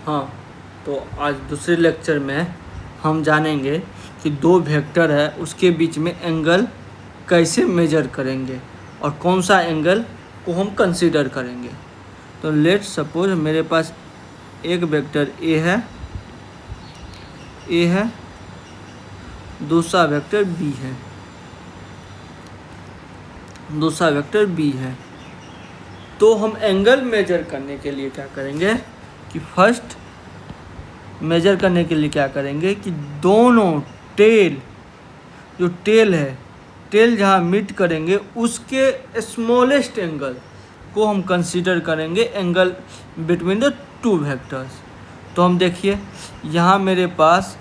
हाँ, तो आज दूसरे लेक्चर में हम जानेंगे कि दो वेक्टर है उसके बीच में एंगल कैसे मेजर करेंगे और कौन सा एंगल को हम कंसीडर करेंगे। तो लेट सपोज मेरे पास एक वेक्टर ए है, दूसरा वेक्टर बी है, तो हम एंगल मेजर करने के लिए क्या करेंगे कि फर्स्ट मेजर करने के लिए क्या करेंगे कि दोनों टेल जहाँ मीट करेंगे उसके स्मॉलेस्ट एंगल को हम कंसीडर करेंगे angle between the two vectors. तो हम देखिए यहाँ मेरे पास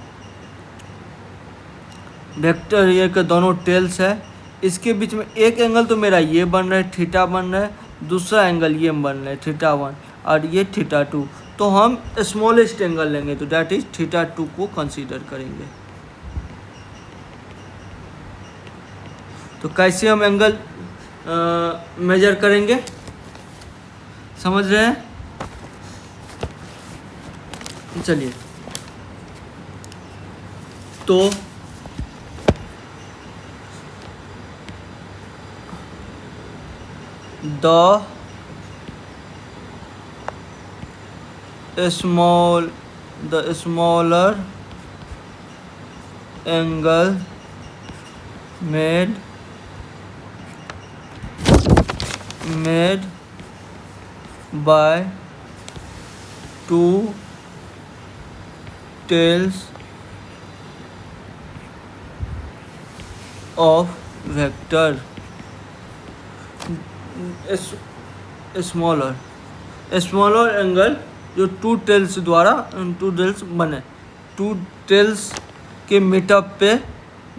वेक्टर ये के दोनों टेल्स है, इसके बीच में एक एंगल तो मेरा ये बन रहा है थीटा बन रहा है, दूसरा एंगल ये बन रहा है थीटा 1 और ये थीटा 2। तो हम स्मॉलेस्ट एंगल लेंगे तो दैट इज थीटा 2 को कंसीडर करेंगे। तो कैसे हम एंगल मेजर करेंगे समझ रहे हैं? चलिए, तो the smaller angle made by two tails of vector smaller angle जो टू टेल्स बने, टू टेल्स के मीटअप पे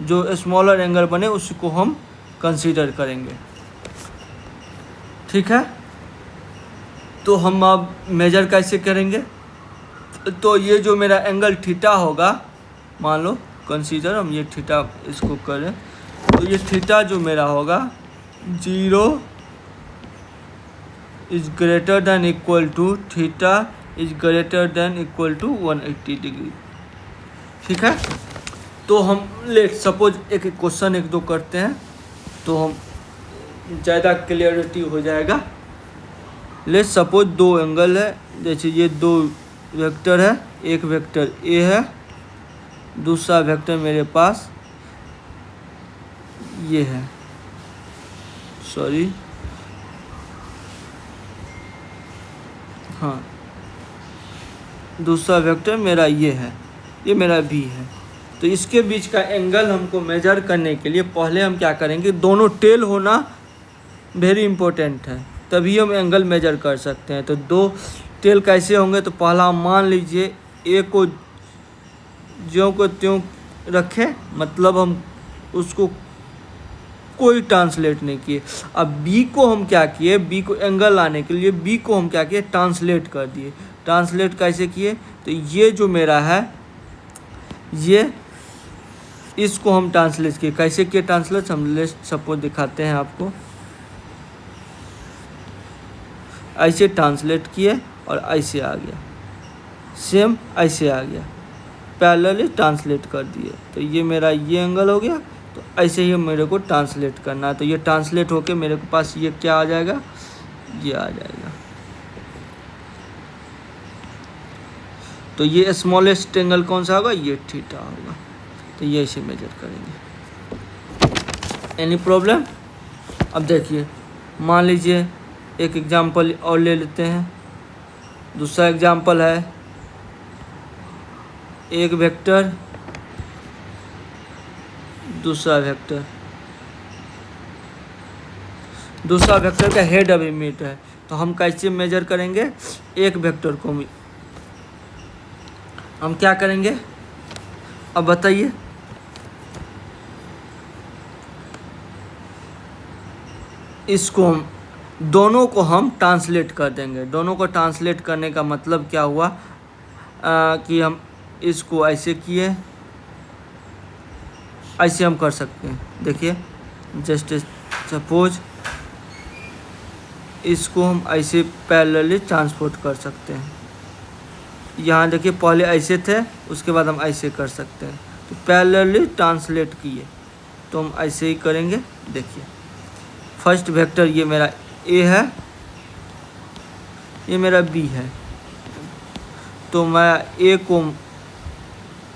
जो स्मॉलर एंगल बने उसको हम कंसीडर करेंगे। ठीक है, तो हम अब मेजर कैसे करेंगे? तो ये जो मेरा एंगल थीटा होगा, मान लो कंसीडर हम ये थीटा इसको करें, तो ये थीटा जो मेरा होगा 0 is greater than equal to theta is greater than equal to 180 degree. ठीक है, तो हम लेट सपोज एक क्वेश्चन एक दो करते हैं तो हम ज़्यादा क्लियरिटी हो जाएगा। लेट सपोज दो एंगल है, जैसे ये दो वेक्टर है, एक वेक्टर ए है, दूसरा वेक्टर मेरे पास ये है, हाँ दूसरा वेक्टर मेरा ये है, ये मेरा बी है। तो इसके बीच का एंगल हमको मेजर करने के लिए पहले हम क्या करेंगे, दोनों टेल होना वेरी इम्पोर्टेंट है, तभी हम एंगल मेजर कर सकते हैं। तो दो टेल कैसे होंगे, तो पहला मान लीजिए ए को ज्यों को त्यों रखें, मतलब हम उसको कोई ट्रांसलेट नहीं किए। अब बी को हम क्या किए, बी को एंगल लाने के लिए बी को हम क्या किए, ट्रांसलेट कर दिए। ट्रांसलेट कैसे किए, तो ये जो मेरा है ये इसको हम ट्रांसलेट किए। कैसे किए ट्रांसलेट, हम लेट सपोज दिखाते हैं आपको। ऐसे ट्रांसलेट किए और ऐसे आ गया, सेम ऐसे आ गया, पैरेलली ट्रांसलेट कर दिए। तो ये मेरा ये एंगल हो गया, तो ऐसे ही मेरे को ट्रांसलेट करना है। तो ये ट्रांसलेट होके मेरे पास ये क्या आ जाएगा, ये आ जाएगा। तो ये स्मॉलेस्ट एंगल कौन सा होगा, ये थीटा होगा। तो ये ऐसे मेजर करेंगे। Any problem? अब देखिए, मान लीजिए एक एग्जांपल और ले लेते हैं। दूसरा एग्जांपल है एक वेक्टर, दूसरा वेक्टर का हेड अभी मीट है। तो हम कैसे मेजर करेंगे, एक वेक्टर को हम क्या करेंगे, अब बताइए। इसको हम दोनों को हम ट्रांसलेट कर देंगे। दोनों को ट्रांसलेट करने का मतलब क्या हुआ कि हम इसको ऐसे किए, ऐसे हम कर सकते हैं। देखिए, जस्ट सपोज इसको हम ऐसे पैरेलली ट्रांसपोर्ट कर सकते हैं। यहाँ देखिए पहले ऐसे थे, उसके बाद हम ऐसे कर सकते हैं। तो पैरेलली ट्रांसलेट किए तो हम ऐसे ही करेंगे। देखिए फर्स्ट वेक्टर ये मेरा ए है, ये मेरा बी है, तो मैं ए को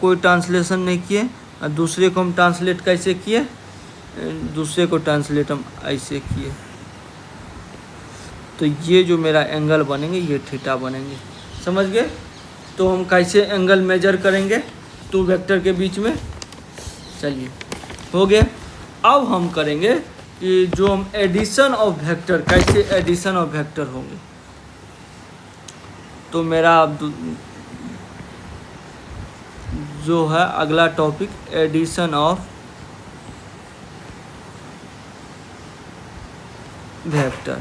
कोई ट्रांसलेशन नहीं किए और दूसरे को हम ट्रांसलेट कैसे किए, दूसरे को ट्रांसलेट हम ऐसे किए। तो ये जो मेरा एंगल बनेंगे ये थीटा बनेंगे, समझ गए। तो हम कैसे एंगल मेजर करेंगे टू वेक्टर के बीच में, चलिए हो गया। अब हम करेंगे कि जो हम एडिशन ऑफ वेक्टर, कैसे एडिशन ऑफ वेक्टर होंगे। तो मेरा अब जो है अगला topic addition of vector.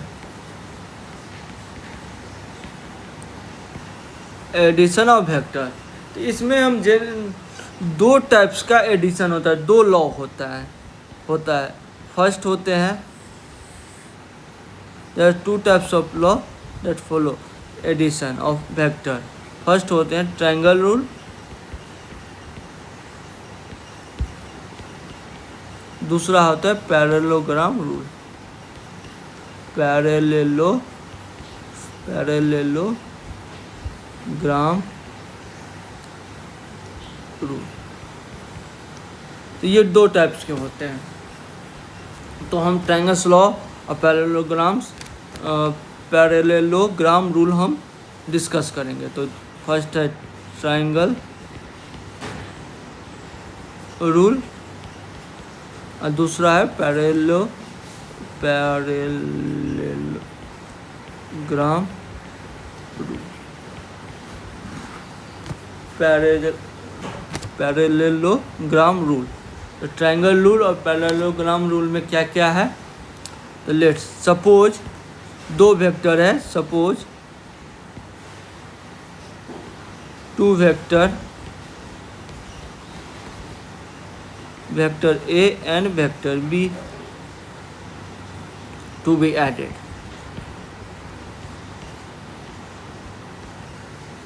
Addition of vector, तो इसमें हम दो टाइप्स का एडिशन होता है, दो लॉ होता है। फर्स्ट होते हैं, there are two types of law that follow addition of vector. First होते हैं ट्रायंगल रूल, दूसरा होता है पैरेललोग्राम रूल। पैरेललोग्राम रूल, तो ये दो टाइप्स के होते हैं। तो हम ट्रायंगल्स लॉ और पैरेललोग्राम रूल हम डिस्कस करेंगे। तो फर्स्ट है ट्रायंगल रूल और दूसरा है पैरेललोग्राम रूल। पैरेललोग्राम रूल, तो ट्रायंगल रूल और पैरेललोग्राम रूल में क्या क्या है। तो लेट्स सपोज दो वेक्टर है, suppose two vector A and vector B to be added।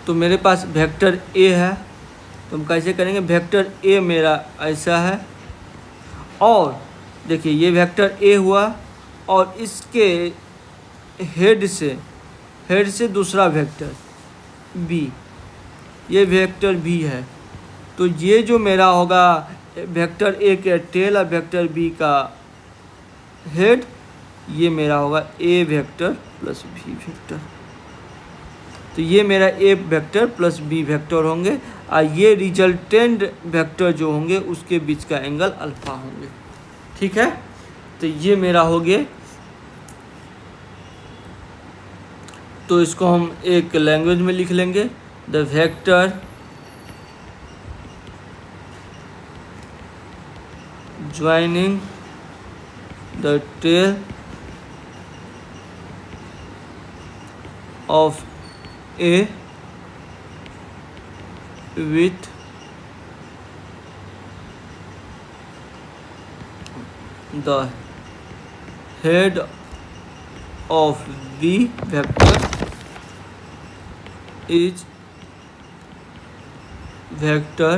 तो मेरे पास वेक्टर A है, तो हम कैसे करेंगे, वेक्टर A मेरा ऐसा है और देखिए ये वेक्टर A हुआ और इसके हेड से दूसरा वेक्टर B, ये वेक्टर B है। तो ये जो मेरा होगा वेक्टर A के टेल और वेक्टर B का हेड, ये मेरा होगा A vector plus B vector. तो ये मेरा A vector plus B vector होंगे और ये रिजल्टेंट वेक्टर जो होंगे उसके बीच का एंगल अल्फा होंगे, ठीक है। तो ये मेरा हो गया। तो इसको हम एक लैंग्वेज में लिख लेंगे, the vector joining the tail of A with the head of B vector is vector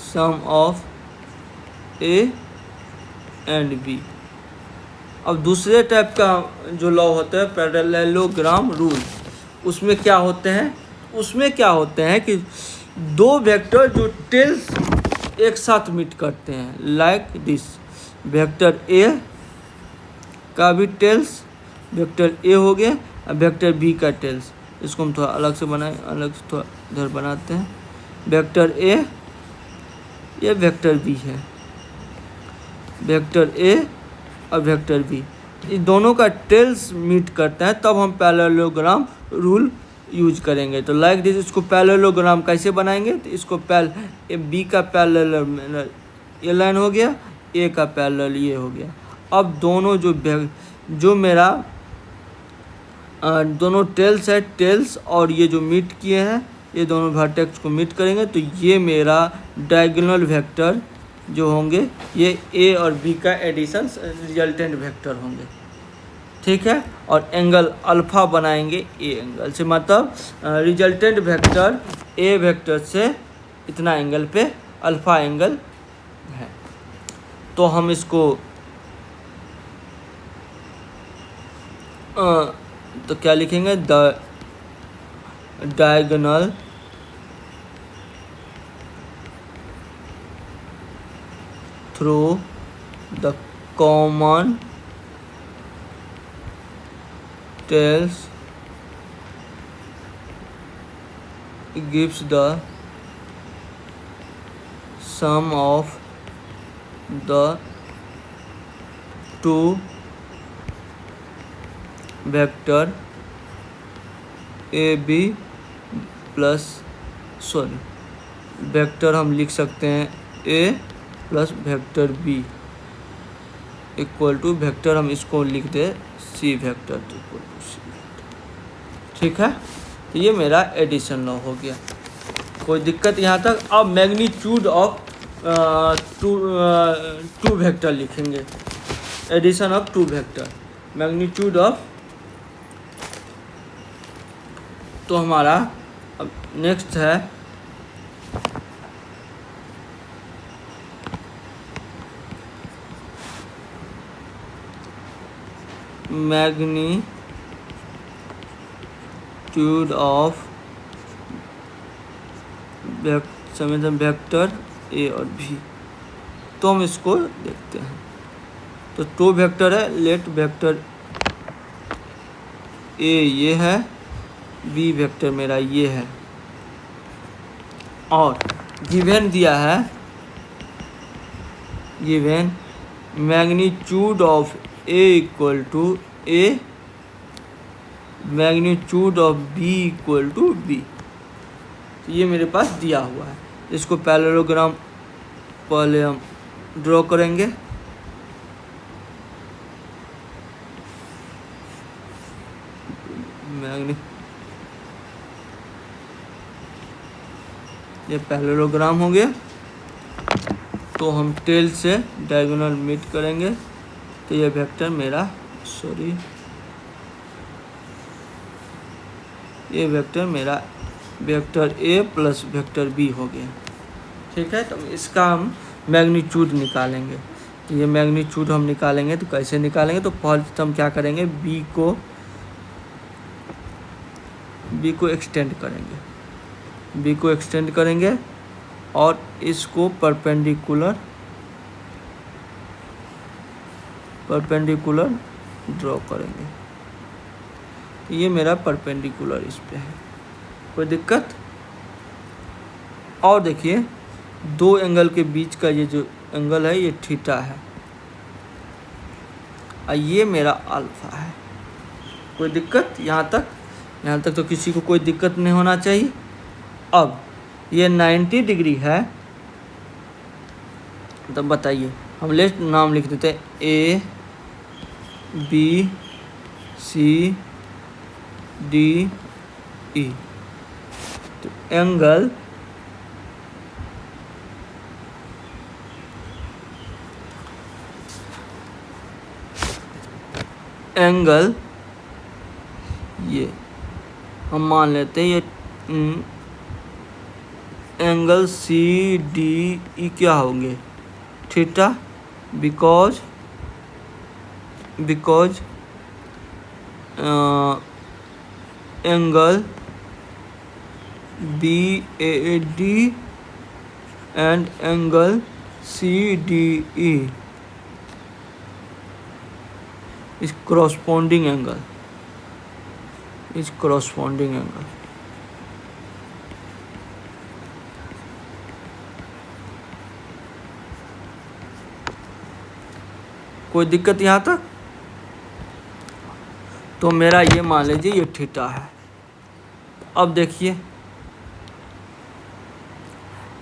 sum of A and B। अब दूसरे टाइप का जो लॉ होता है पैरेललोग्राम रूल, उसमें क्या होते हैं कि दो वेक्टर जो टेल्स एक साथ मीट करते हैं, लाइक दिस। वेक्टर A का भी टेल्स वेक्टर A हो गया और वेक्टर B का टेल्स, इसको हम थोड़ा अलग से थोड़ा इधर बनाते हैं। वेक्टर A, ये वेक्टर B है, वेक्टर A और वेक्टर B, इस दोनों का टेल्स मीट करता है, तब हम पैरेललोग्राम रूल यूज करेंगे। तो लाइक दिस, इसको पैरेललोग्राम कैसे बनाएंगे, तो इसको B का पैरेलल ये लाइन हो गया, A का पैरेलल ये हो गया। अब दोनों जो मेरा दोनों टेल्स है, टेल्स और ये जो मीट किए हैं ये दोनों वर्टेक्स को मीट करेंगे, तो ये मेरा डायगोनल वेक्टर जो होंगे ये A और B का एडिशन रिजल्टेंट वेक्टर होंगे, ठीक है, और एंगल अल्फ़ा बनाएंगे ए एंगल से, मतलब रिजल्टेंट वेक्टर ए वेक्टर से इतना एंगल पे अल्फ़ा एंगल है। तो हम इसको तो क्या लिखेंगे, the diagonal through the common tails gives the sum of the two vector a b plus vector हम लिख सकते हैं ए plus vector b equal to vector हम इसको लिख दे c vector equal to c vector. ठीक है, तो ये मेरा एडिशन लॉ हो गया, कोई दिक्कत यहाँ तक। अब मैग्नीट्यूड ऑफ टू वेक्टर लिखेंगे, addition of two vector, magnitude of. तो हमारा अब नेक्स्ट है मैग्नीट्यूड ऑफ वेक्टर ए और बी। तो हम इसको देखते हैं, तो टू वेक्टर है, लेट वेक्टर ए ये है, बी वेक्टर मेरा ये है, और गिवन दिया है, given magnitude of A equal to A, magnitude of B equal to B. तो ये मेरे पास दिया हुआ है, इसको पैरेललोग्राम पहले हम ड्रॉ करेंगे। ये पैरेललोग्राम हो गया, तो हम टेल से डायगोनल मीट करेंगे, तो ये वेक्टर मेरा ये वेक्टर मेरा vector A plus vector B हो गया। ठीक है, तो इसका हम मैग्नीट्यूड निकालेंगे। तो ये मैग्नीट्यूड हम निकालेंगे, तो कैसे निकालेंगे, तो पहले हम क्या करेंगे, बी को एक्सटेंड करेंगे, और इसको परपेंडिकुलर ड्रॉ करेंगे। ये मेरा परपेंडिकुलर इस पे है, कोई दिक्कत। और देखिए दो एंगल के बीच का ये जो एंगल है ये थीटा है, और ये मेरा अल्फा है, कोई दिक्कत यहाँ तक तो किसी को कोई दिक्कत नहीं होना चाहिए। अब ये 90 डिग्री है, तो बताइए, हम लेट नाम लिख देते हैं ए बी सी डी ई। तो एंगल ये हम मान लेते हैं, ये एंगल सी डी ई क्या होंगे, theta, because angle B A D and angle C D E is corresponding angle, कोई दिक्कत यहाँ तक। तो मेरा ये मान लीजिए ये थीटा है। अब देखिए,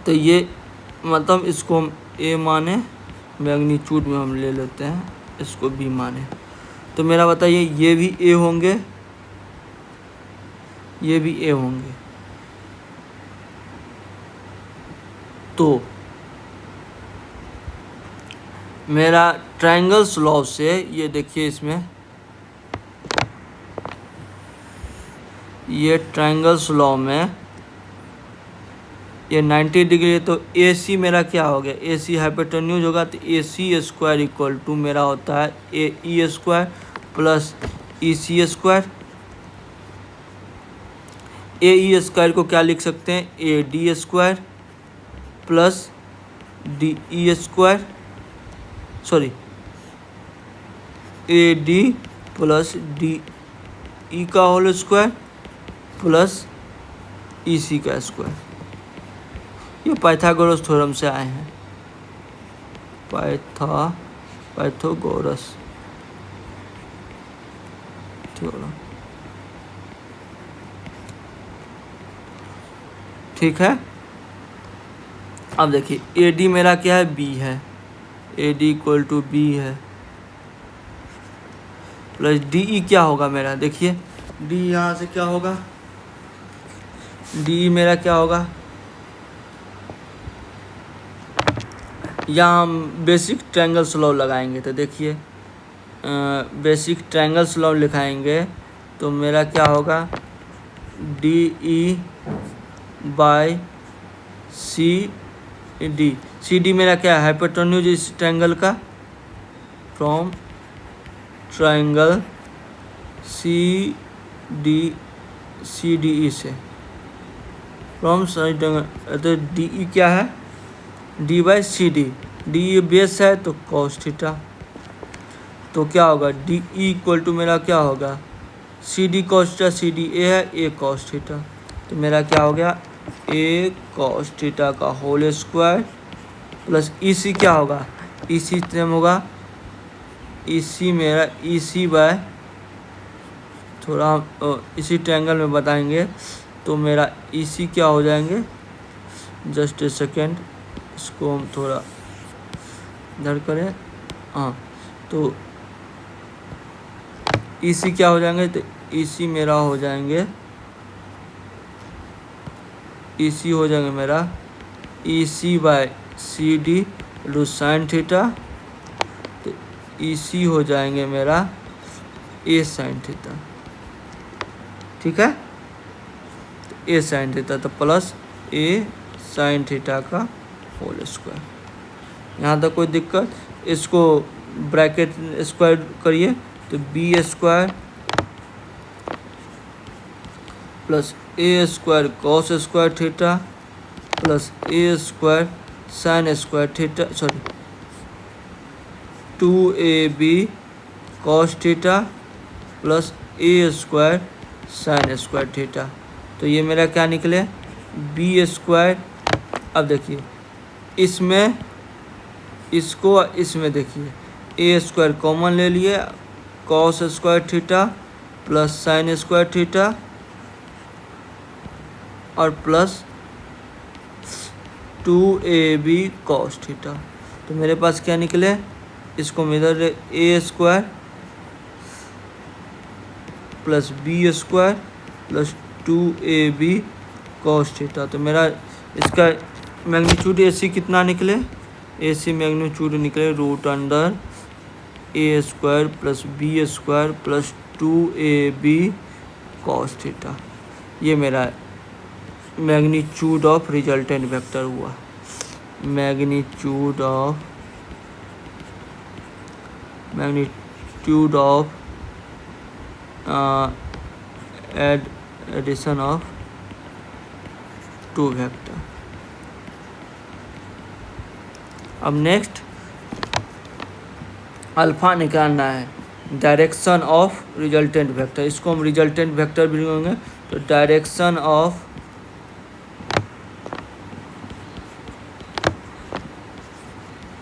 तो ये मतलब इसको हम ए माने, मैग्नीट्यूड में हम ले लेते हैं, इसको बी माने। तो मेरा बताइए, ये भी ए होंगे, ये भी ए होंगे, तो मेरा ट्रायंगल्स लॉ से ये देखिए, इसमें ये ट्रायंगल्स लॉ में ये 90 डिग्री है, तो ए सी मेरा क्या हो गया, ए सी हाइपोटेन्यूज होगा, तो ए सी स्क्वायर इक्वल टू मेरा होता है ए ई स्क्वायर प्लस ई सी स्क्वायर। ए ई स्क्वायर को क्या लिख सकते हैं, A D square plus D E square, sorry A D plus D ई का होल स्क्वायर प्लस ई सी का स्क्वायर। ये पाइथागोरस थ्योरम से आए हैं, पाइथागोरस थ्योरम। ठीक है, अब देखिए ए डी मेरा क्या है, बी है, A D equal to B है प्लस डी ई क्या होगा मेरा, देखिए डी यहाँ से क्या होगा, डी मेरा क्या होगा, यहाँ हम बेसिक ट्रायंगल्स लॉ लगाएंगे, तो देखिए बेसिक ट्रायंगल्स लॉ लिखाएंगे तो मेरा क्या होगा, D E by C D, C D मेरा क्या है, हाइपोटेन्यूज इस ट्रायंगल का, from triangle C D E से, फ्रॉम तो डी ई क्या है, D by C D, D E base है तो कॉस थीटा, तो क्या होगा डी ई इक्वल टू मेरा क्या होगा, C D cos theta, C D A है, ए कॉस थीटा, तो मेरा क्या हो गया ए कॉस थीटा का whole square plus E C क्या होगा, ई सी सेम होगा, ई सी मेरा ई सी बाय, थोड़ा इसी ट्रायंगल में बताएंगे, तो मेरा ई सी क्या हो जाएंगे, जस्ट ए सेकेंड, इसको हम थोड़ा इधर करें, हाँ, तो ई सी क्या हो जाएंगे, तो ई सी मेरा हो जाएंगे, ई सी हो जाएंगे मेरा e c by C d two sine theta, तो ई सी हो जाएंगे मेरा ए साइन थीटा, ठीक है, तो ए साइन थीटा, तो प्लस ए साइन थीटा का होल स्क्वायर। यहाँ तक कोई दिक्कत, इसको ब्रैकेट स्क्वायर करिए, तो b square plus a square cos square theta plus a square sine square theta, sorry 2ab cos theta plus a square sine square theta, तो ये मेरा क्या निकले बी स्क्वायर। अब देखिए इसमें इसको इसमें देखिए ए स्क्वायर कॉमन ले लिए, cos square theta plus sine square theta और प्लस 2ab कॉस थीटा, तो मेरे पास क्या निकले, इसको इधर a square plus B square plus 2ab cos theta, तो मेरा इसका मैग्नीट्यूड ए सी कितना निकले, ए सी मैग्नीट्यूड निकले root under a square plus B square plus 2ab cos theta, ये मेरा मैग्नीट्यूड ऑफ रिजल्टेंट वेक्टर हुआ, magnitude of addition of two vector. अब नेक्स्ट अल्फा निकालना है, डायरेक्शन ऑफ रिजल्टेंट वेक्टर, इसको हम रिजल्टेंट वेक्टर भी लिखेंगे, तो direction of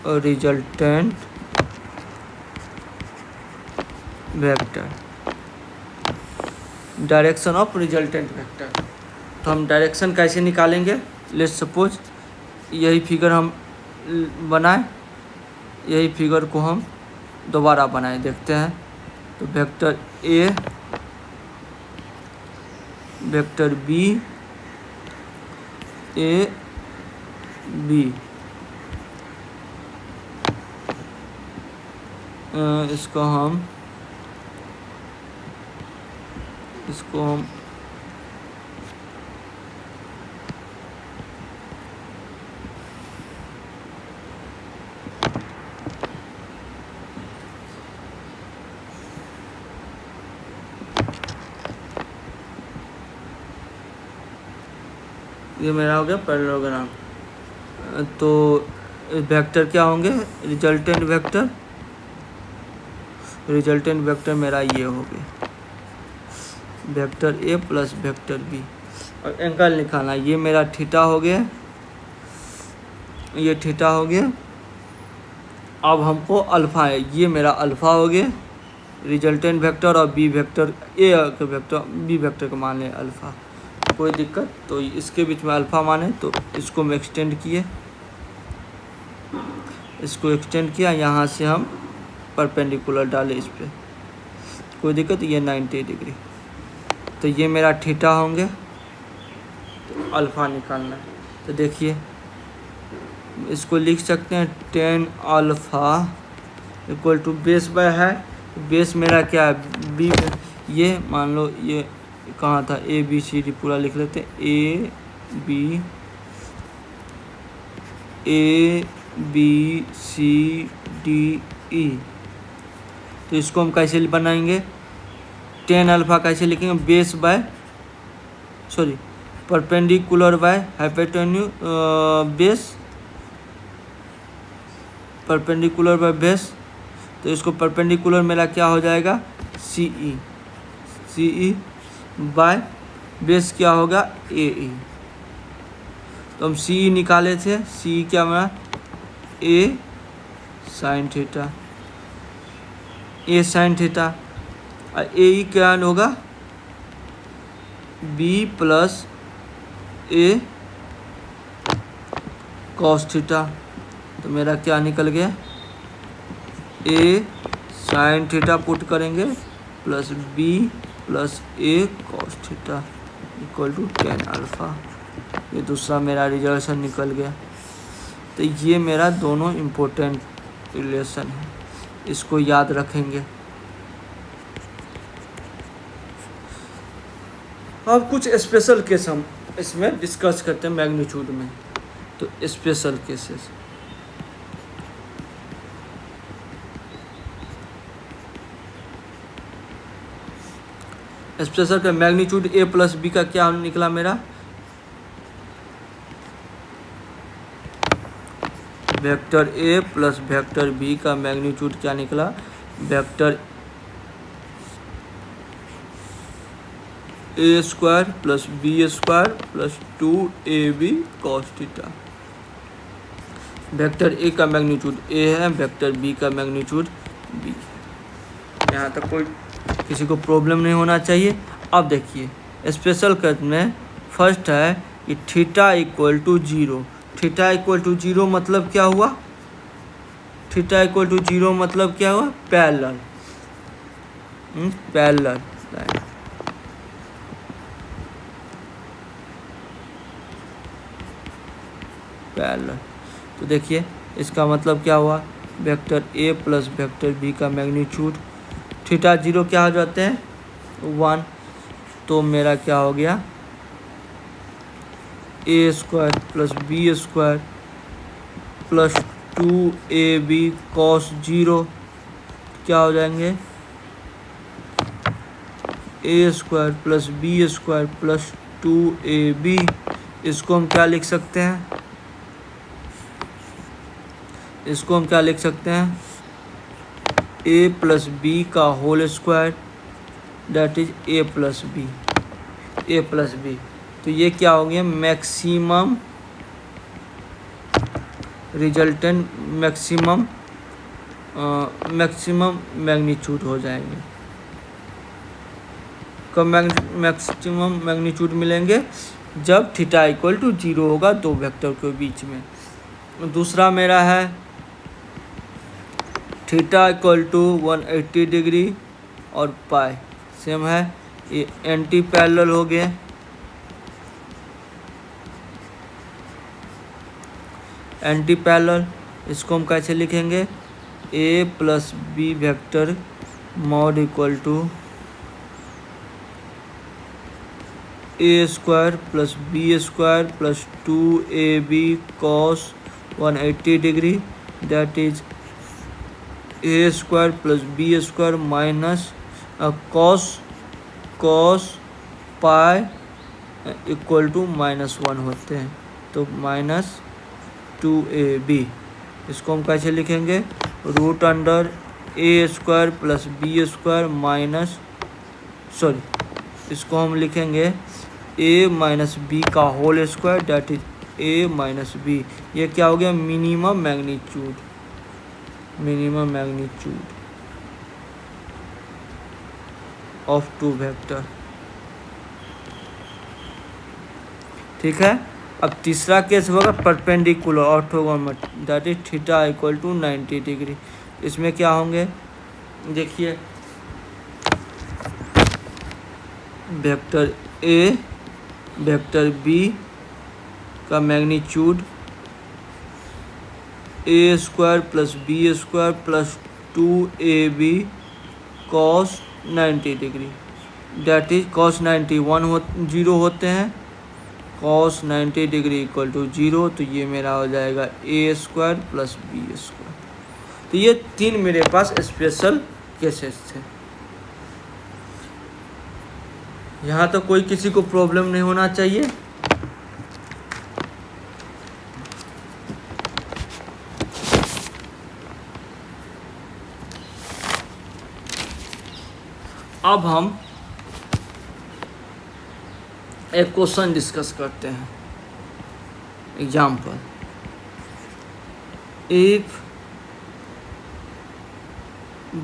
resultant vector, direction of resultant vector, तो हम डायरेक्शन कैसे निकालेंगे, लेट्स सपोज यही फिगर हम बनाएं, यही फिगर को हम दोबारा बनाएं, देखते हैं, तो vector A vector B A B, इसको हम ये मेरा हो गया पैरेललोग्राम। तो वेक्टर क्या होंगे, रिजल्टेंट वेक्टर मेरा ये हो गया vector A plus vector B. और एंगल निकालना, ये मेरा थीटा हो गया, ये थीटा हो गया। अब हमको अल्फ़ा है, ये मेरा अल्फ़ा हो गया रिजल्टेंट वेक्टर, और बी वेक्टर ए के वेक्टर बी वेक्टर को मान लें अल्फ़ा, कोई दिक्कत। तो इसके बीच में अल्फ़ा माने, तो इसको हम एक्सटेंड किए, इसको एक्सटेंड किया, यहाँ से हम परपेंडिकुलर डाले इस पर, कोई दिक्कत। ये 90 डिग्री, तो ये मेरा थीटा होंगे, तो अल्फ़ा निकालना है। तो देखिए इसको लिख सकते हैं 10 alpha equal to base by है, बेस मेरा क्या है बी, ये मान लो ये कहाँ था, ए बी सी डी पूरा लिख लेते हैं, ए बी सी डी ई। तो इसको हम कैसे बनाएंगे, 10 अल्फ़ा कैसे लिखेंगे, base by sorry perpendicular by hypotenuse base, perpendicular by base. तो इसको परपेंडिकुलर मेरा क्या हो जाएगा, सी ई बाय बेस क्या होगा, ए ई। तो हम सी ई निकाले थे, सी ई क्या मेरा A sine theta, A sine theta, और ए ई क्या होगा, बी प्लस ए कॉस थीटा। तो मेरा क्या निकल गया, ए साइन थीटा पुट करेंगे plus B plus A cos theta equal to 10 alpha. ये दूसरा मेरा रिजल्शन निकल गया। तो ये मेरा दोनों इम्पोर्टेंट रिलेशन है, इसको याद रखेंगे। अब कुछ स्पेशल केस हम इसमें डिस्कस करते हैं मैग्नीट्यूड में। तो स्पेशल केसेस, स्पेशल का मैग्नीट्यूड ए प्लस बी का क्या निकला मेरा, vector A plus vector B का मैग्नीट्यूड क्या निकला, vector A square plus B square plus 2ab cos theta. Vector A का मैग्नीट्यूड ए है, वेक्टर बी का मैग्नीट्यूड बी। यहाँ तक कोई किसी को प्रॉब्लम नहीं होना चाहिए। अब देखिए स्पेशल केस में फर्स्ट है कि theta equal to 0। Theta equal to 0 मतलब क्या हुआ, थीटा इक्वल टू 0 मतलब क्या हुआ, पैरेलल लाइन। पैरेलल, तो देखिए इसका मतलब क्या हुआ, vector A plus vector B का मैग्नीट्यूड थीटा 0 क्या हो जाते हैं 1। तो मेरा क्या हो गया, a square plus B square plus 2ab cos 0 क्या हो जाएंगे, a square plus B square plus 2ab। इसको हम क्या लिख सकते हैं, इसको हम क्या लिख सकते हैं, ए प्लस बी का whole square that is A plus B. तो ये क्या हो गया, मैक्सिमम रिजल्टेंट मैक्सिमम मैग्नीट्यूड हो जाएंगे। कब मैक्सिमम मैग्नीट्यूड मिलेंगे, जब थीटा इक्वल टू 0 होगा दो वेक्टर के बीच में। दूसरा मेरा है थीटा इक्वल टू 180 डिग्री और पाई सेम है, ये एंटी पैरेलल हो गए। एंटी पैरेलल, इसको हम कैसे लिखेंगे, a plus b vector mod equal to a square plus B square plus 2ab cos 180 degree that is a square plus B square minus cos pi equal to -1 होते हैं। तो -2ab इसको हम कैसे लिखेंगे, √under a² plus b² minus इसको हम लिखेंगे a माइनस बी का whole square, that is a minus B. ये क्या हो गया, minimum magnitude of two vector. ठीक है। अब तीसरा केस होगा perpendicular orthogonal, that is theta equal to 90 degree. इसमें क्या होंगे, देखिए वेक्टर ए वेक्टर बी का magnitude a² plus b² plus 2ab cos 90 degree, that is cos 90 0 होते हैं, cos 90 डिग्री इक्वल टू 0। तो ये मेरा हो जाएगा a² प्लस b²। तो ये 3 मेरे पास स्पेशल केसेस थे। यहाँ तो कोई किसी को प्रॉब्लम नहीं होना चाहिए। अब हम एक क्वेश्चन डिस्कस करते हैं। Example, if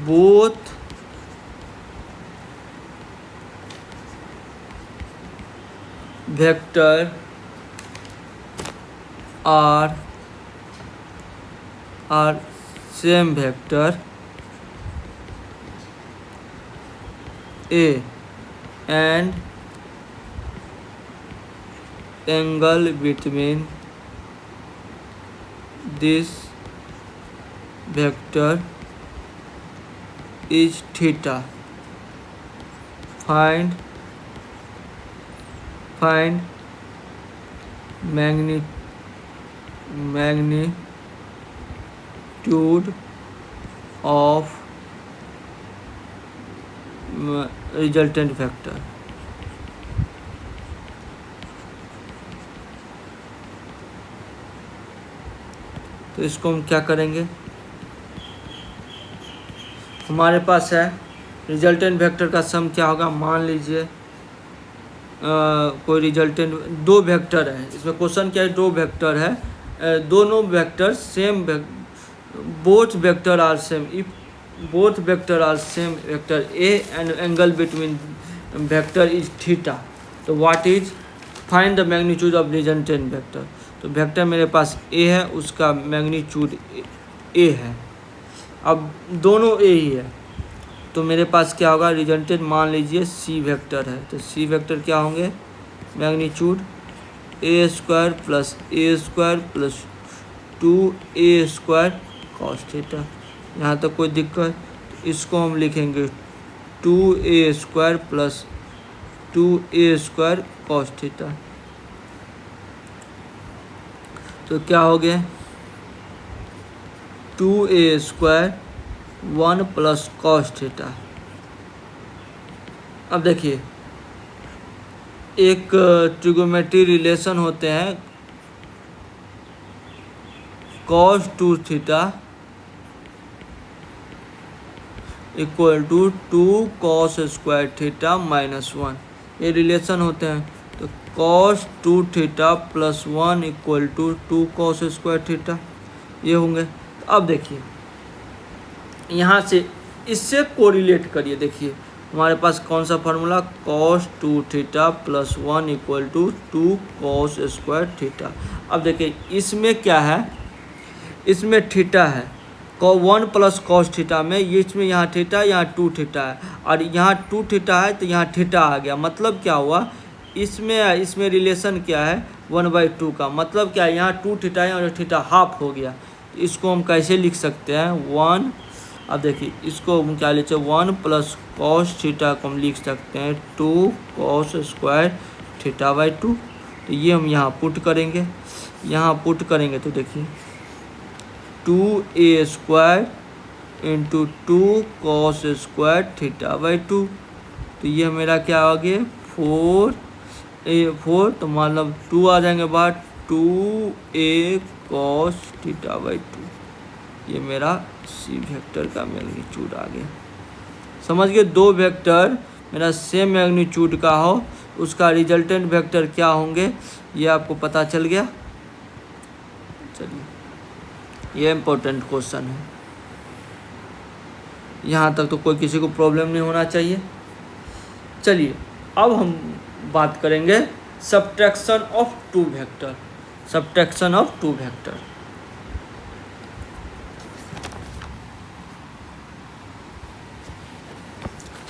both vector are same vector A and angle between this vector is theta, find magnitude of resultant vector। तो इसको हम क्या करेंगे, हमारे पास है रिजल्टेंट वेक्टर का सम क्या होगा। मान लीजिए कोई रिजल्टेंट 2 वेक्टर है, इसमें क्वेश्चन क्या है, 2 वेक्टर है, दोनों vector same, both vector are same, if both vector are same vector a and angle between vector is theta, तो what is, find the magnitude of resultant vector. तो vector मेरे पास ए है, उसका मैग्नीट्यूड ए है, अब दोनों ए ही है, तो मेरे पास क्या होगा, रिजल्टेंट मान लीजिए सी वेक्टर है, तो सी वेक्टर क्या होंगे, magnitude a² plus a² plus 2a² cos theta. यहाँ तक कोई दिक्कत, इसको हम लिखेंगे 2a² plus 2a² cos theta. तो क्या हो गया, 2a² 1 प्लस cos थीटा। अब देखिए एक ट्रिगोमेट्री रिलेशन होते हैं, cos 2 theta equal to 2 cos square theta minus 1, ये रिलेशन होते हैं। तो cos 2 theta plus 1 equal to 2 cos square theta, ये होंगे। अब देखिए यहाँ से इससे कोरिलेट करिए, देखिए हमारे पास कौन सा formula, cos 2 theta plus 1 equal to 2 cos square theta. अब देखिए इसमें क्या है, इसमें थीटा है, 1 प्लस cos थीटा में, ये इसमें यहाँ थीटा, यहाँ 2 थीटा है, और यहाँ 2 थीटा है तो यहाँ थीटा आ गया। मतलब क्या हुआ, इसमें रिलेशन क्या है, 1/2 का, मतलब क्या है, यहाँ 2 थीटा है और थीटा हाफ हो गया। इसको हम कैसे लिख सकते हैं, 1, अब देखिए इसको हम क्या लिखते हैं, 1 प्लस cos थीटा को हम लिख सकते हैं 2 cos स्क्वायर थीटा बाई 2। तो ये हम यहाँ पुट करेंगे, यहाँ पुट करेंगे तो देखिए 2a² into 2 cos square theta by 2। तो ये मेरा क्या आ गया, 4 4, तो मतलब 2 आ जाएंगे बाहर, 2a cos थीटा बाई 2, ये मेरा सी वेक्टर का मैग्नीट्यूड आ गया। समझ गए, दो वेक्टर मेरा सेम मैग्नीट्यूड का हो उसका रिजल्टेंट वेक्टर क्या होंगे, ये आपको पता चल गया। चलिए, ये इम्पोर्टेंट क्वेश्चन है, यहाँ तक तो कोई किसी को प्रॉब्लम नहीं होना चाहिए। चलिए, अब हम बात करेंगे subtraction of two vector. Subtraction of two vector,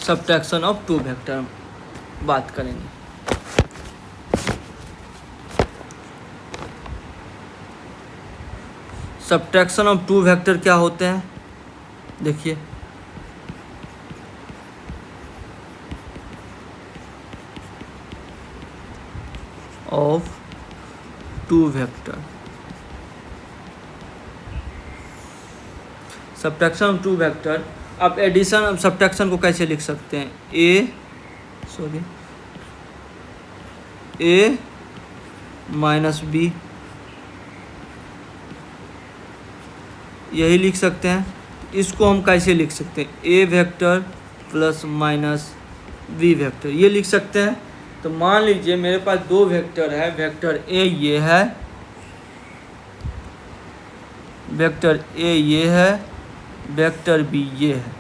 subtraction of two vector बात करेंगे। सब्ट्रैक्शन ऑफ टू वेक्टर क्या होते हैं, देखिए of two vector, subtraction of two vector. अब एडिशन अब सब्ट्रैक्शन को कैसे लिख सकते हैं, ए माइनस बी, यही लिख सकते हैं। इसको हम कैसे लिख सकते हैं, a vector plus minus b vector, ये लिख सकते हैं। तो मान लीजिए मेरे पास दो वेक्टर है, वेक्टर ए ये है, वेक्टर ए ये है, वेक्टर बी ये है,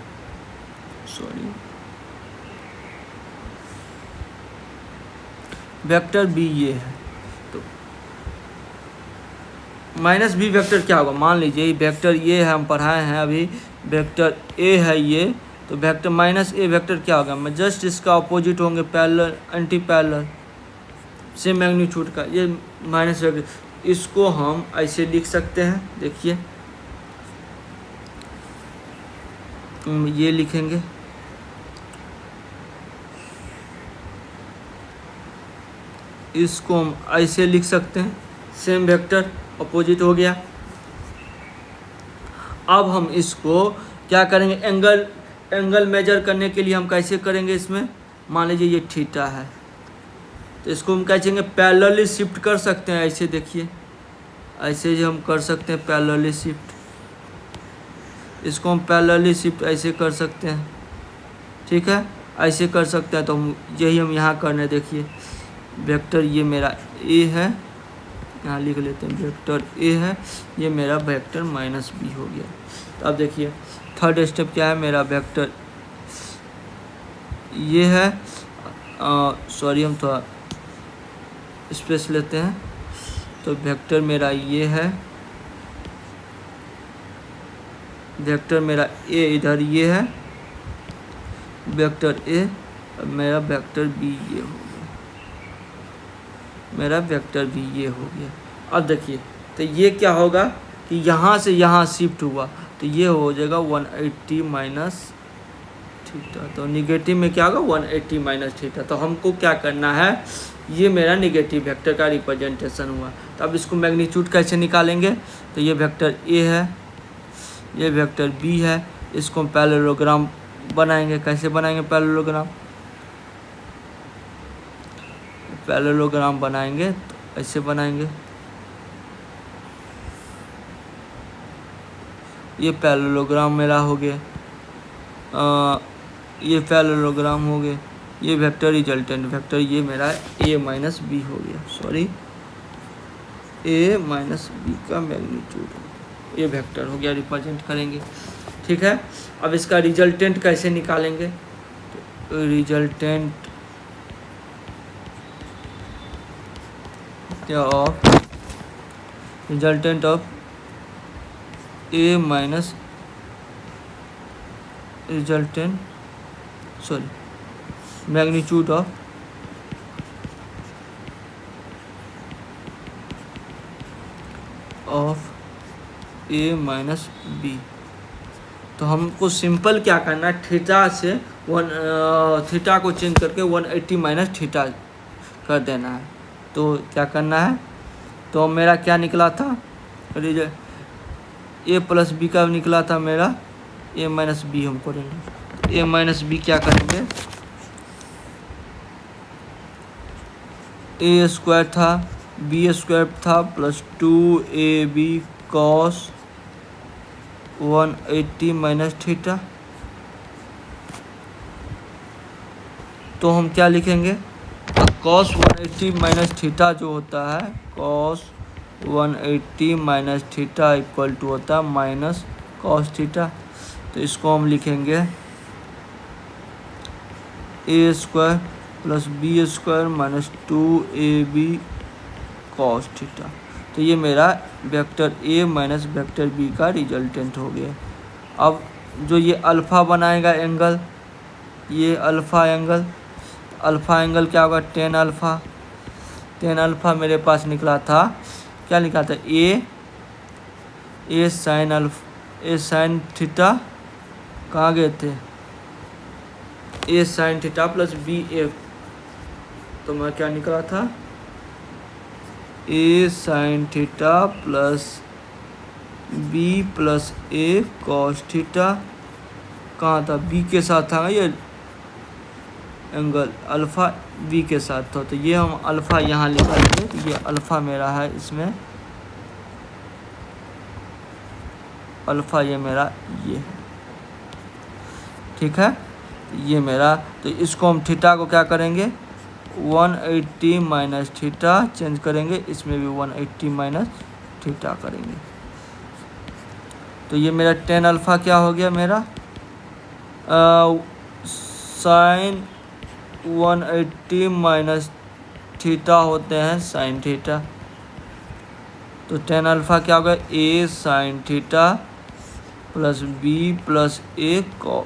वेक्टर बी ये है। तो माइनस बी वेक्टर क्या होगा, मान लीजिए वेक्टर ये है, हम पढ़ाए हैं अभी, वेक्टर ए है ये, तो वेक्टर माइनस ए वेक्टर क्या होगा, मैं जस्ट इसका अपोजिट होंगे, parallel anti parallel, same magnitude का, ये माइनस वेक्टर। इसको हम ऐसे लिख सकते हैं, देखिए ये लिखेंगे, इसको हम ऐसे लिख सकते हैं, सेम वेक्टर अपोजिट हो गया। अब हम इसको क्या करेंगे, एंगल मेजर करने के लिए हम कैसे करेंगे, इसमें मान लीजिए ये थीटा है, तो इसको हम कहेंगे पैरेलली शिफ्ट कर सकते हैं, ऐसे देखिए, ऐसे जो हम कर सकते हैं पैरेलली शिफ्ट, इसको हम पैरेलली शिफ्ट ऐसे कर सकते हैं, ठीक है, ऐसे कर सकते हैं। तो हम यही हम यहाँ करने, देखिए वेक्टर ये मेरा ए है, यहाँ लिख लेते हैं वेक्टर ए है, ये मेरा वेक्टर माइनस बी हो गया। तो अब देखिए थर्ड स्टेप क्या है, मेरा वेक्टर ये है, सॉरी हम थोड़ा स्पेस लेते हैं, तो वेक्टर मेरा ये है, वेक्टर मेरा ए इधर ये है, वेक्टर ए, मेरा वेक्टर बी ये हो गया, मेरा वेक्टर बी ये हो गया। अब देखिए, तो ये क्या होगा कि यहाँ से यहाँ शिफ्ट हुआ, तो ये हो जाएगा 180 माइनस थीटा, तो निगेटिव में क्या होगा 180 माइनस थीटा। तो हमको क्या करना है, ये मेरा निगेटिव वेक्टर का रिप्रेजेंटेशन हुआ। तो अब इसको मैग्नीट्यूड कैसे निकालेंगे, तो ये वेक्टर ए है, ये वेक्टर बी है, इसको हम पैरेललोग्राम बनाएंगे। कैसे बनाएंगे पैरेललोग्राम, पैरेललोग्राम बनाएंगे तो ऐसे बनाएंगे, ये पैरेललोग्राम मेरा हो गया, ये पैरेललोग्राम हो गए, ये वेक्टर रिजल्टेंट वेक्टर ये मेरा ए माइनस बी हो गया, सॉरी ए माइनस बी का मैग्नीट्यूड, ये वेक्टर हो गया, रिप्रेजेंट करेंगे, ठीक है। अब इसका रिजल्टेंट कैसे निकालेंगे, तो resultant of A minus resultant sorry magnitude of A minus B. तो हमको सिंपल क्या करना है, थीटा से थीटा को चेंज करके 180 माइनस थीटा कर देना है। तो क्या करना है, तो मेरा क्या निकला था, ए प्लस बी का निकला था मेरा, ए माइनस बी हम करेंगे, ए माइनस बी क्या करेंगे, ए स्क्वायर था, बी स्क्वायर था plus 2ab cos 180 minus theta. तो हम क्या लिखेंगे, कॉस 180 माइनस थीटा जो होता है, cos 180 minus theta equal to होता है माइनस कॉस थीटा। तो इसको हम लिखेंगे a square plus B square minus 2ab cos theta. तो ये मेरा vector a minus vector B का रिजल्टेंट हो गया। अब जो ये अल्फ़ा बनाएगा एंगल, ये अल्फ़ा एंगल क्या होगा, टेन अल्फ़ा मेरे पास निकला था, क्या लिखा था, ए साइन थीटा, कहाँ गए थे, a sine theta plus b a, तो मैं क्या निकला था, a sine theta plus B plus A cos theta, कहाँ था, बी के साथ था ये एंगल, अल्फ़ा बी के साथ था। तो ये हम अल्फ़ा यहाँ लिखेंगे, तो ये अल्फ़ा मेरा है, इसमें अल्फ़ा ये मेरा ये है, ठीक है, ये मेरा। तो इसको हम थीटा को क्या करेंगे, 180 माइनस थीटा चेंज करेंगे, इसमें भी 180 माइनस थीटा करेंगे। तो ये मेरा टेन अल्फ़ा क्या हो गया मेरा, साइन 180 माइनस थीटा होते हैं साइन थीटा। तो टेन अल्फ़ा क्या होगा, a sine theta plus B plus a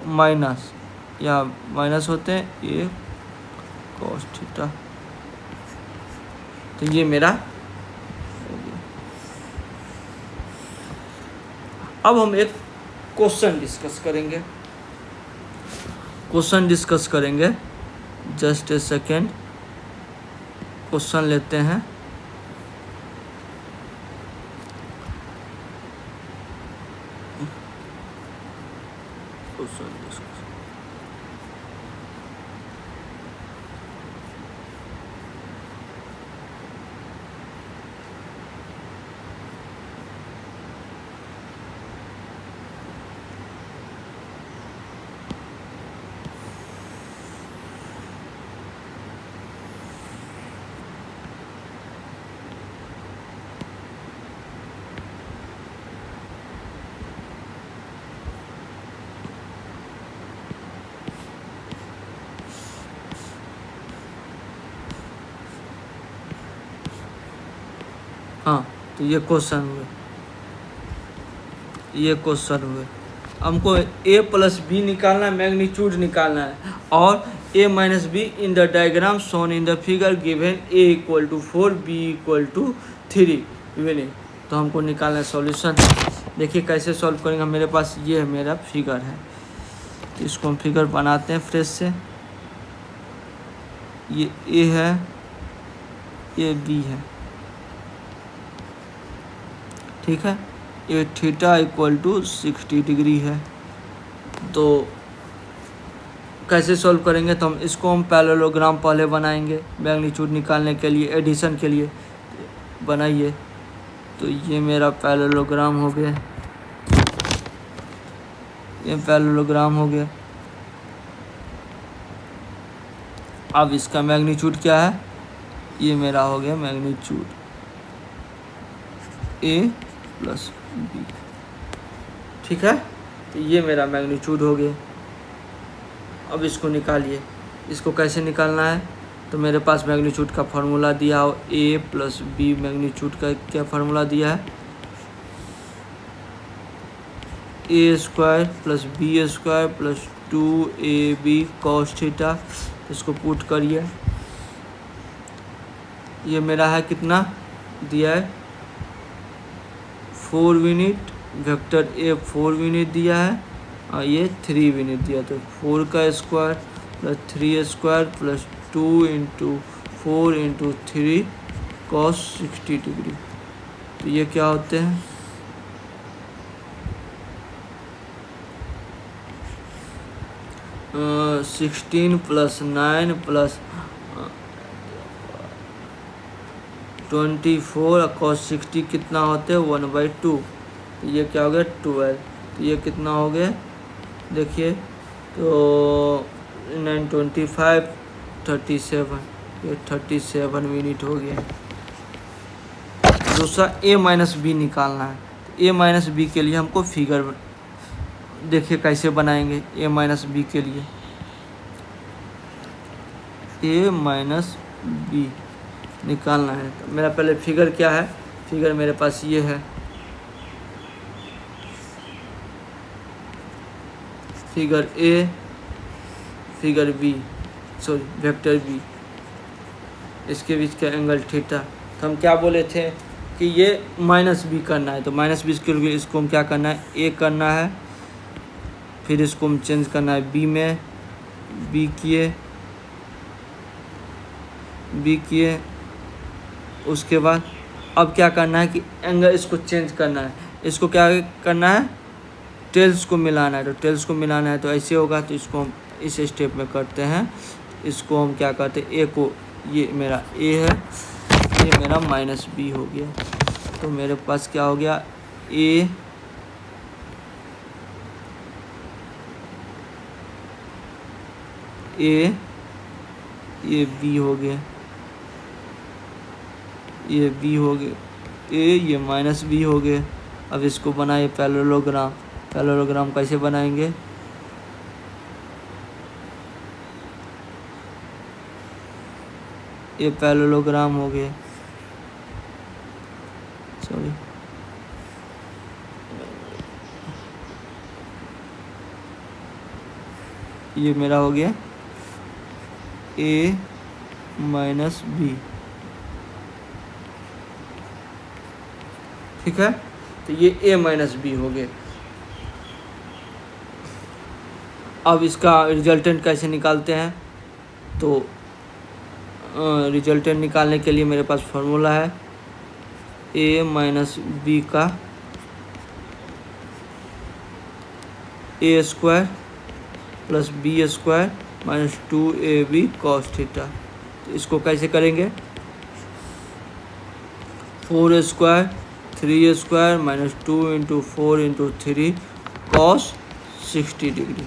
minus, यहाँ माइनस होते हैं ए कॉस थीटा। तो ये मेरा, अब हम एक क्वेश्चन डिस्कस करेंगे, जस्ट ए सेकेंड, क्वेश्चन लेते हैं। क्वेश्चन डिस्कस, हाँ, तो ये क्वेश्चन हुए, हमको a प्लस बी निकालना है, मैग्नीट्यूड निकालना है, और a minus B in the diagram shown in the figure given a equal to 4 b equal to 3 evening. तो हमको निकालना है सॉल्यूशन। देखिए कैसे सॉल्व करेंगे, मेरे पास ये है, मेरा फिगर है, तो इसको हम फिगर बनाते हैं फ्रेश से। ये a है, ये b है, ठीक है, ये थीटा इक्वल टू 60 डिग्री है। तो कैसे सॉल्व करेंगे, तो इसको हम पैरेललोग्राम पहले बनाएंगे मैग्नीट्यूड निकालने के लिए, एडिशन के लिए बनाइए। तो ये मेरा पैरेललोग्राम हो गया, ये पैरेललोग्राम हो गया। अब इसका मैग्नीट्यूड क्या है, ये मेरा हो गया मैग्नीट्यूड ए प्लस बी, ठीक है, तो ये मेरा मैग्नीट्यूड हो गया। अब इसको निकालिए, इसको कैसे निकालना है, तो मेरे पास मैग्नीट्यूड का फार्मूला दिया हो, ए प्लस बी, मैग्नीट्यूड का क्या फार्मूला दिया है, a square plus B square plus 2ab cos theta. इसको पुट करिए, ये मेरा है कितना दिया है, 4 यूनिट, वेक्टर ए 4 यूनिट दिया है, और ये 3 यूनिट दिया। तो 4 का square plus 3 square plus 2 into 4 into 3 cos 60 degree. तो ये क्या होते हैं, 16 प्लस 9 प्लस 24 और cos 60 कितना होते हैं 1/2। तो ये क्या हो गया 12। तो ये कितना हो गया देखिए, तो 9 25 37, ये 37 मिनट हो गया। दूसरा a माइनस बी निकालना है। a माइनस बी के लिए हमको फिगर देखिए कैसे बनाएंगे। a माइनस बी के लिए a माइनस बी निकालना है। तो मेरा पहले फिगर क्या है, फिगर मेरे पास ये है, figure A, figure B, sorry vector B, इसके बीच का एंगल थीटा। तो हम क्या बोले थे कि ये माइनस बी करना है। तो माइनस बी के लिए इसको हम क्या करना है, ए करना है, फिर इसको हम चेंज करना है बी में, बी किए, उसके बाद अब क्या करना है कि एंगल इसको चेंज करना है। इसको क्या करना है, टेल्स को मिलाना है। तो टेल्स को मिलाना है तो ऐसे होगा। तो इसको हम इस स्टेप में करते हैं। इसको हम क्या करते हैं, ए को, ये मेरा ए है, ये मेरा माइनस बी हो गया। तो मेरे पास क्या हो गया, ए ये बी हो गया, ये बी हो गया ए, ये माइनस बी हो गए। अब इसको बनाइए पैरेललोग्राम। पैरेललोग्राम कैसे बनाएंगे, ये पैरेललोग्राम हो गए, सॉरी ये मेरा हो गया a माइनस बी, ठीक है। तो ये a माइनस बी हो गए। अब इसका रिजल्टेंट कैसे निकालते हैं, तो रिजल्टेंट निकालने के लिए मेरे पास फॉर्मूला है a माइनस बी का a square plus B square minus 2ab cos theta. तो इसको कैसे करेंगे, 4 square 3 square minus 2 into 4 into 3 cos 60 degree,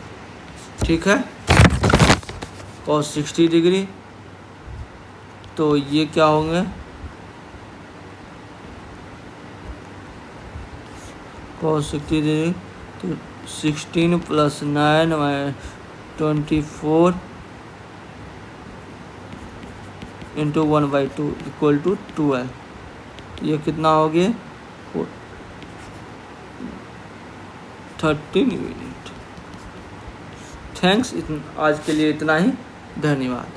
ठीक है, cos 60 डिग्री। तो ये क्या होंगे, cos 60 डिग्री, तो 16 प्लस 9 24 इंटू 1/2 इक्वल टू 12। ये कितना हो गया 13 मिनट। थैंक्स, आज के लिए इतना ही, धन्यवाद।